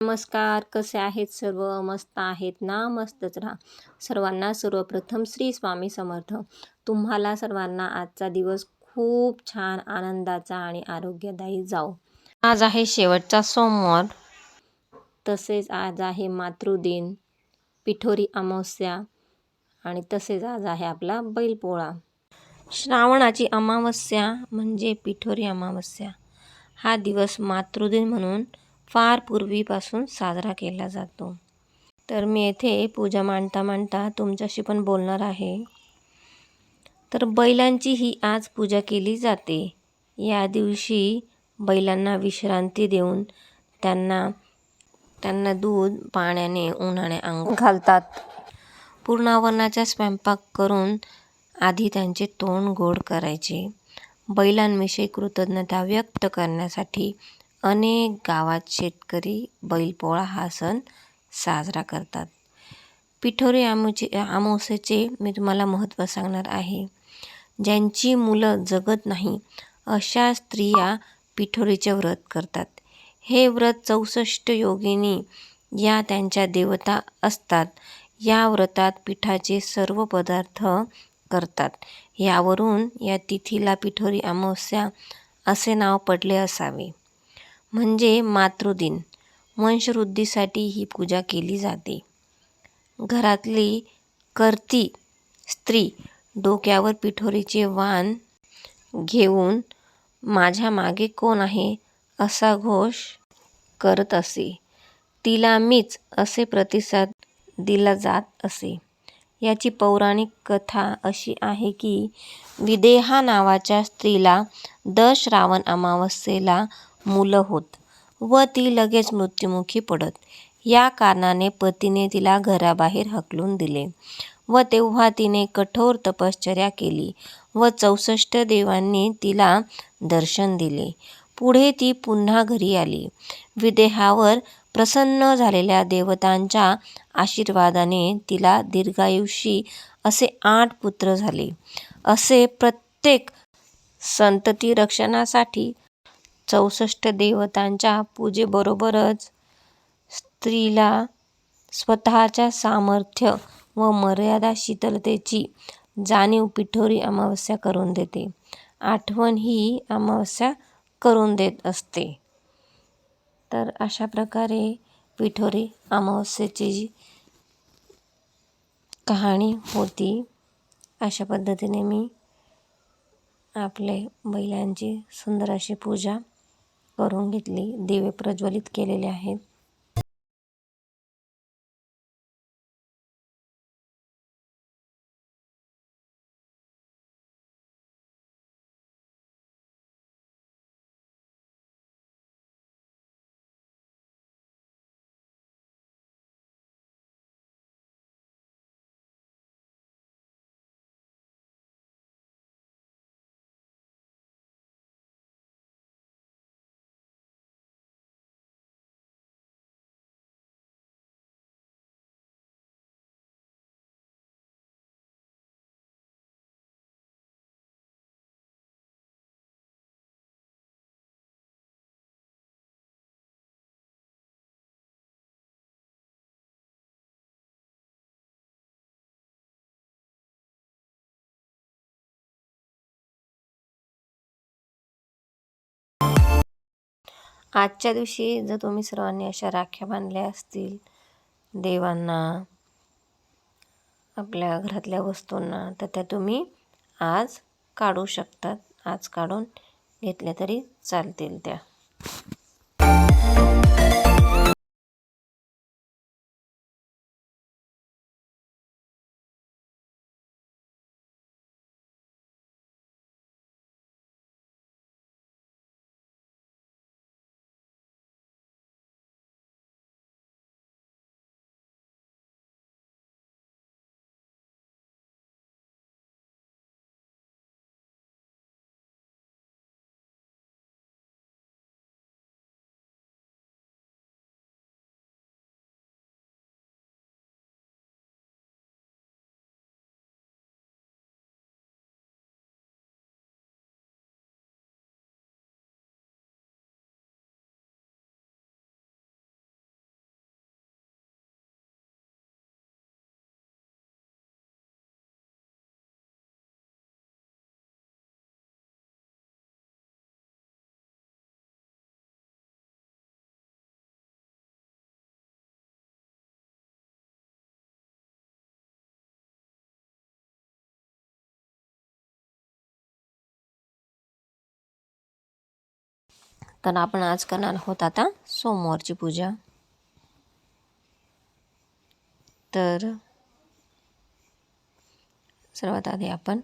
नमस्कार, कसे आहेत सर्व? मस्त आहेत ना? मस्तच राहा. सर्वांना सर्वप्रथम श्री स्वामी समर्थ. तुम्हाला सर्वांना आजचा दिवस खूप छान आनंदाचा आणि आरोग्यदायी जाओ. आज आहे शेवटचा सोमवार. तसेच आज आहे मातृदिन, पिठोरी अमावस्या आणि तसेच आज आहे आपला बैलपोळा. श्रावणाची अमावस्या म्हणजे पिठोरी अमावस्या. हा दिवस मातृदिन म्हणून फार पूर्वीपासून साजरा केला जातो. तर मी येथे पूजा मांडता तुमच्याशी पण बोलणार आहे. तर बैलांची ही आज पूजा केली जाते. या दिवशी बैलांना विश्रांती देऊन त्यांना दूध पाण्याने उन्हाने अंघोळ घालतात. पूर्णावरणाचा स्वयंपाक करून आधी त्यांचे तोंड गोड करायचे. बैलांविषयी कृतज्ञता व्यक्त करण्यासाठी अनेक गावात शेतकरी बैलपोळा हा सण साजरा करतात. पिठोरी अमावस्येचे मी तुम्हाला महत्त्व सांगणार आहे. ज्यांची मुलं जगत नाही अशा स्त्रिया पिठोरीचे व्रत करतात. हे व्रत 64 योगिनी या त्यांच्या देवता असतात. या व्रतात पिठाचे सर्व पदार्थ करतात. यावरून या तिथीला पिठोरी अमावस्या असे नाव पडले असावे. म्हणजे मातृदिन. वंशवृद्धीसाठी ही पूजा केली जाते. घरातली कर्ती स्त्री डोक्यावर पिठोरीचे वाण घेऊन माझ्या मागे कोण आहे असा घोष करत असे. तिला मीच असे प्रतिसाद दिला जात असे. याची पौराणिक कथा अशी आहे की विदेहा नावाच्या स्त्रीला दर श्रावण अमावस्येला मुलं होत व ती लगेच मृत्युमुखी पडत. या कारणाने पतीने तिला घराबाहेर हकलून दिले व तेव्हा तिने कठोर तपश्चर्या केली व 64 देवांनी तिला दर्शन दिले. पुढे ती पुन्हा घरी आली. विदेहावर प्रसन्न झालेल्या देवतांच्या आशीर्वादाने तिला दीर्घायुषी असे 8 पुत्र झाले. असे प्रत्येक संतती रक्षणासाठी 64 देवतांच्या पूजेबरोबरच स्त्रीला स्वतःच्या सामर्थ्य व मर्यादाशीलतेची जाणीव पिठोरी अमावस्या करून देते. आठवण ही अमावस्या करून देत असते. तर अशा प्रकारे पिठोरी अमावस्येची कहाणी होती. अशा पद्धतीने मी आपले बैलांची सुंदर अशी पूजा करून घेतली. दिवे प्रज्वलित केलेले आहेत. आजच्या दिवशी जर तुम्ही सर्वांनी अशा राख्या बांधल्या असतील देवांना, आपल्या घरातल्या वस्तूंना, तर त्या तुम्ही आज काढू शकतात. आज काढून घेतल्या तरी चालतील त्या. तर आपण आज करणार आहोत आता सोमवारची पूजा. तर सर्वात आधी आपण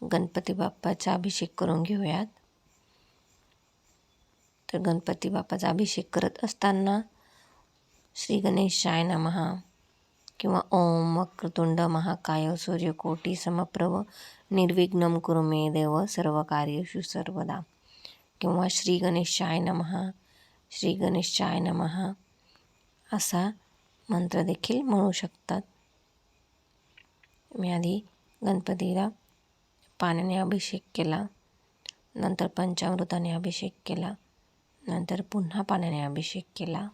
गणपती बाप्पाचा अभिषेक करून घेऊयात. तर गणपती बाप्पाचा अभिषेक करत असताना श्री गणेशाय नमः किंवा ओम वक्रतुंड महाकाय सूर्यकोटी समप्रभ निर्विघ्नं कुरु मे देव सर्वकार्येषु सर्वदा किंवा श्री गणेशाय नमः, श्री गणेशाय नमः असा मंत्र देखील म्हणू शकतात. मी आधी गणपतीला पाण्याने अभिषेक केला, नंतर पंचामृताने अभिषेक केला, नंतर पुन्हा पाण्याने अभिषेक केला.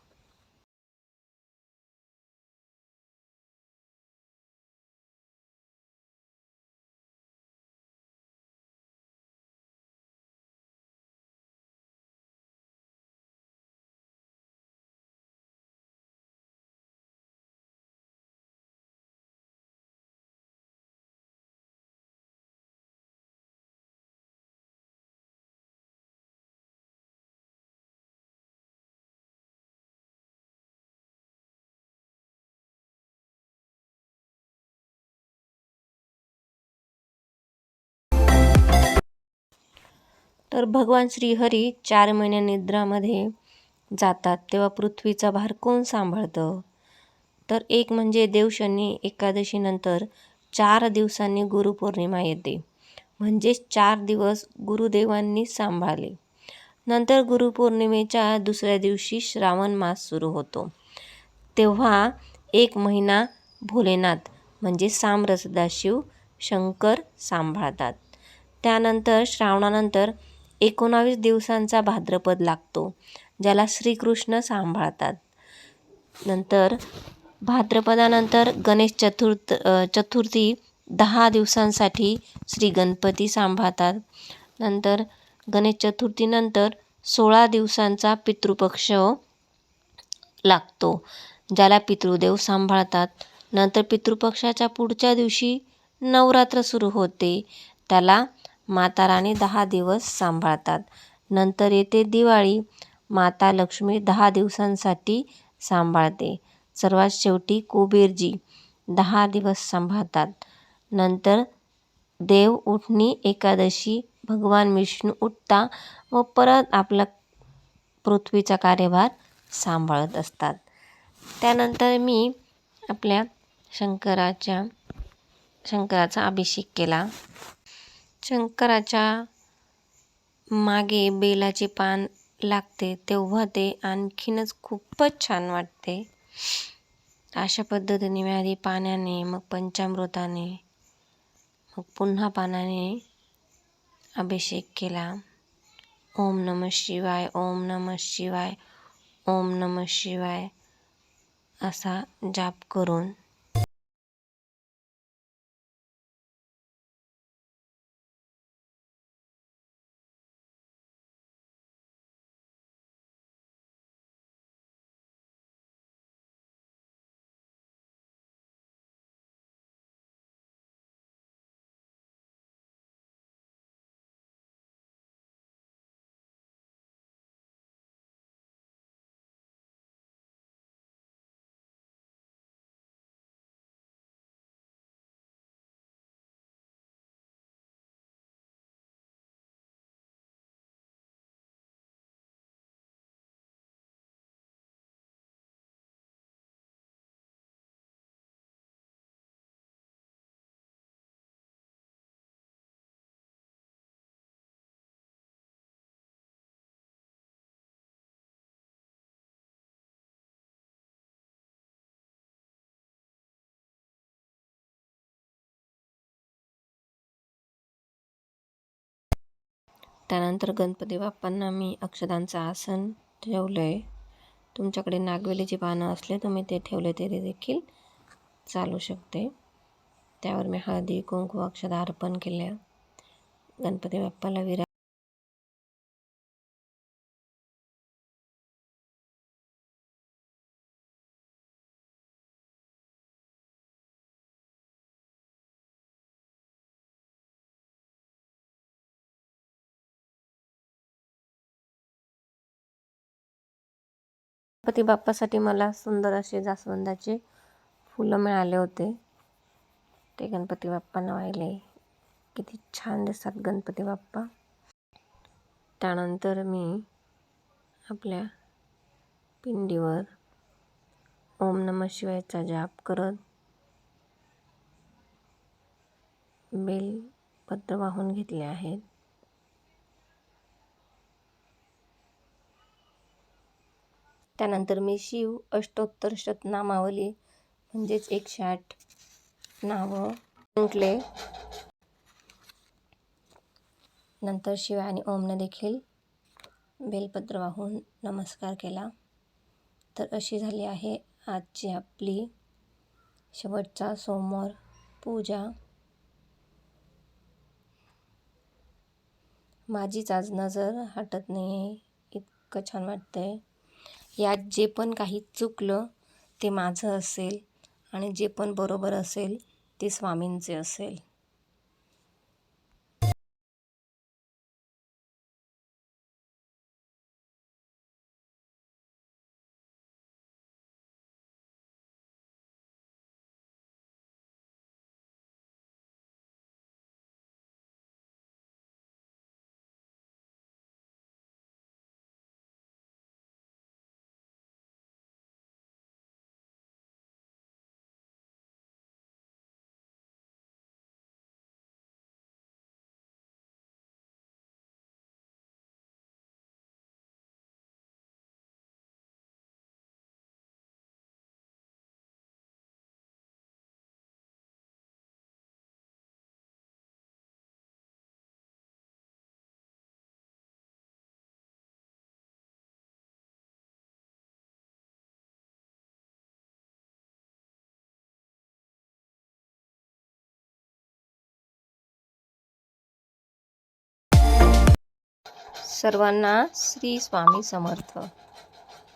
तर भगवान श्रीहरी 4 महिने निद्रामध्ये जातात, तेव्हा पृथ्वीचा भार कोण सांभाळतं? तर एक म्हणजे देवशनी एकादशीनंतर 4 दिवसांनी गुरुपौर्णिमा येते, म्हणजेच 4 दिवस गुरुदेवांनी सांभाळले. नंतर गुरुपौर्णिमेच्या दुसऱ्या दिवशी श्रावण मास सुरू होतो, तेव्हा 1 महिना भोलेनाथ म्हणजे सांब सदाशिव शंकर सांभाळतात. त्यानंतर श्रावणानंतर 19 दिवसांचा भाद्रपद लागतो, ज्याला श्रीकृष्ण सांभाळतात. नंतर भाद्रपदानंतर गणेश चतुर्थी 10 दिवसांसाठी श्री गणपती सांभाळतात. नंतर गणेश चतुर्थीनंतर 16 दिवसांचा पितृपक्ष लागतो, ज्याला पितृदेव सांभाळतात. नंतर पितृपक्षाच्या पुढच्या दिवशी नवरात्र सुरू होते, त्याला माता राणी 10 दिवस सांभाळतात. नंतर येते दिवाळी, माता लक्ष्मी 10 दिवसांसाठी सांभाळते. सर्वात शेवटी कुबेरजी 10 दिवस सांभाळतात. नंतर देव उठणी एकादशी भगवान विष्णू उठता व परत आपला पृथ्वीचा कार्यभार सांभाळत असतात. त्यानंतर मी आपल्या शंकराचा अभिषेक केला. शंकराच्या मागे बेलाचे पान लागते, तेव्हा ते आणखीनच खूपच छान वाटते. अशा पद्धतीने मी आधी पाण्याने, मग पंचामृताने, मग पुन्हा पाण्याने अभिषेक केला. ओम नमः शिवाय, ओम नमः शिवाय, ओम नमः शिवाय असा जाप करून त्यानंतर गणपती बाप्पांना मी अक्षदांचं आसन ठेवलं आहे. तुमच्याकडे नागवेलीची पानं असले तुम्ही ते ठेवले तरी देखील चालू शकते. त्यावर मी हळदी कुंकू अक्षदा अर्पण केल्या. गणपती बाप्पाला गणपती बाप्पासाठी मला सुंदर असे जास्वंदाचे फुलं मिळाले होते. ते गणपती बाप्पांना वाहिले. किती छान दिसतात गणपती बाप्पा. त्यानंतर मी आपल्या पिंडीवर ओम नमः शिवायचा जाप करत बेलपत्र वाहून घेतले आहेत. त्यानंतर मी शिव अष्टोत्तर शतनामावली म्हणजेच 108 नावं म्हटले. नंतर शिव आणि ओमने देखील बेलपत्र वाहून नमस्कार केला. तर अशी झाली आहे आजची आपली शेवटचा सोमवार पूजा. माझीच आज नजर हटत नाही, इतकं छान वाटतंय. यात जे पण काही चुकलं ते माझं असेल आणि जे पण बरोबर असेल ते स्वामींचे असेल. सर्वांना श्री स्वामी समर्थ.